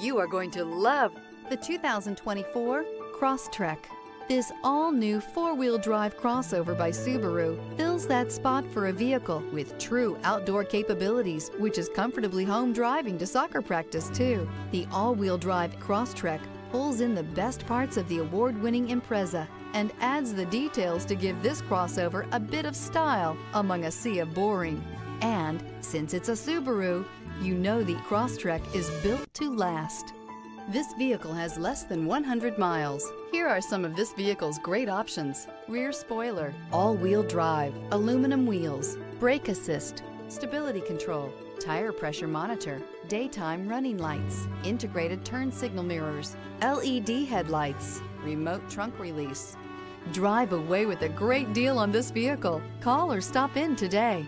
You are going to love the 2024 Crosstrek. This all-new four-wheel drive crossover by Subaru fills that spot for a vehicle with true outdoor capabilities, which is comfortably home driving to soccer practice too. The all-wheel drive Crosstrek pulls in the best parts of the award-winning Impreza and adds the details to give this crossover a bit of style among a sea of boring. And since it's a Subaru, you know the Crosstrek is built to last. This vehicle has less than 100 miles. Here are some of this vehicle's great options: rear spoiler, all-wheel drive, aluminum wheels, brake assist, stability control, tire pressure monitor, daytime running lights, integrated turn signal mirrors, LED headlights, remote trunk release. Drive away with a great deal on this vehicle. Call or stop in today.